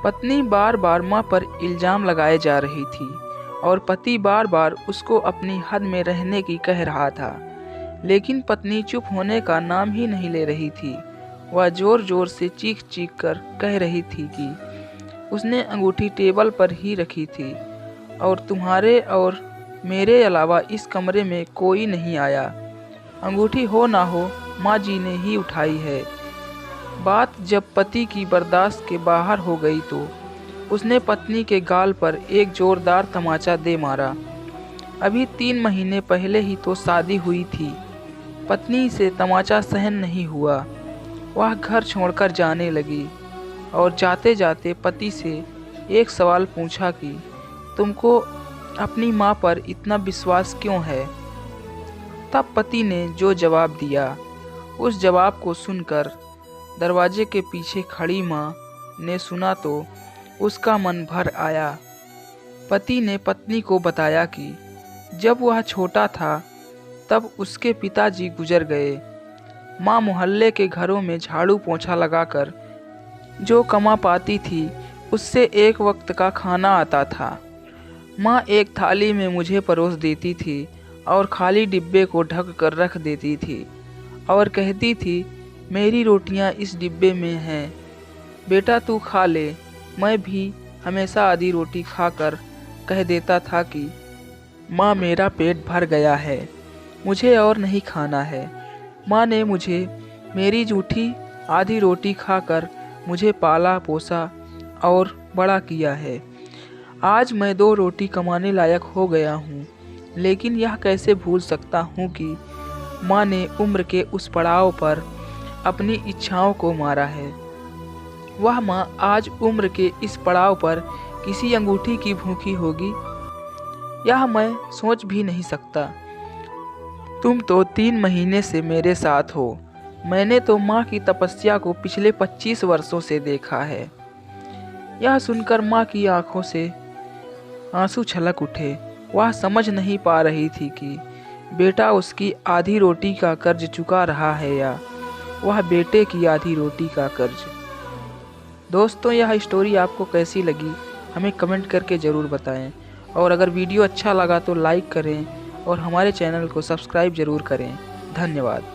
पत्नी बार बार माँ पर इल्ज़ाम लगाए जा रही थी और पति बार बार उसको अपनी हद में रहने की कह रहा था, लेकिन पत्नी चुप होने का नाम ही नहीं ले रही थी। वह जोर जोर से चीख चीख कर कह रही थी कि उसने अंगूठी टेबल पर ही रखी थी और तुम्हारे और मेरे अलावा इस कमरे में कोई नहीं आया। अंगूठी हो ना हो, माँ जी ने ही उठाई है। बात जब पति की बर्दाश्त के बाहर हो गई तो उसने पत्नी के गाल पर एक जोरदार तमाचा दे मारा। अभी 3 महीने पहले ही तो शादी हुई थी। पत्नी से तमाचा सहन नहीं हुआ। वह घर छोड़कर जाने लगी और जाते जाते पति से एक सवाल पूछा कि तुमको अपनी माँ पर इतना विश्वास क्यों है। तब पति ने जो जवाब दिया, उस जवाब को सुनकर दरवाजे के पीछे खड़ी माँ ने सुना तो उसका मन भर आया। पति ने पत्नी को बताया कि जब वह छोटा था तब उसके पिताजी गुजर गए। माँ मोहल्ले के घरों में झाड़ू पोंछा लगाकर जो कमा पाती थी उससे एक वक्त का खाना आता था। माँ एक थाली में मुझे परोस देती थी और खाली डिब्बे को ढक कर रख देती थी और कहती थी, मेरी रोटियां इस डिब्बे में हैं, बेटा तू खा ले। मैं भी हमेशा आधी रोटी खाकर कह देता था कि माँ मेरा पेट भर गया है, मुझे और नहीं खाना है। माँ ने मुझे मेरी जूठी आधी रोटी खाकर मुझे पाला पोसा और बड़ा किया है। आज मैं 2 रोटी कमाने लायक हो गया हूँ, लेकिन यह कैसे भूल सकता हूँ कि माँ ने उम्र के उस पड़ाव पर अपनी इच्छाओं को मारा है। वह माँ आज उम्र के इस पड़ाव पर किसी अंगूठी की भूखी होगी, यह मैं सोच भी नहीं सकता। तुम तो 3 महीने से मेरे साथ हो। मैंने तो माँ की तपस्या को पिछले 25 वर्षों से देखा है। यह सुनकर माँ की आंखों से आंसू छलक उठे। वह समझ नहीं पा रही थी कि बेटा उसकी आधी रोटी का कर्ज चुका रहा है या वह बेटे की आधी रोटी का कर्ज। दोस्तों, यह स्टोरी आपको कैसी लगी हमें कमेंट करके ज़रूर बताएं और अगर वीडियो अच्छा लगा तो लाइक करें और हमारे चैनल को सब्सक्राइब ज़रूर करें। धन्यवाद।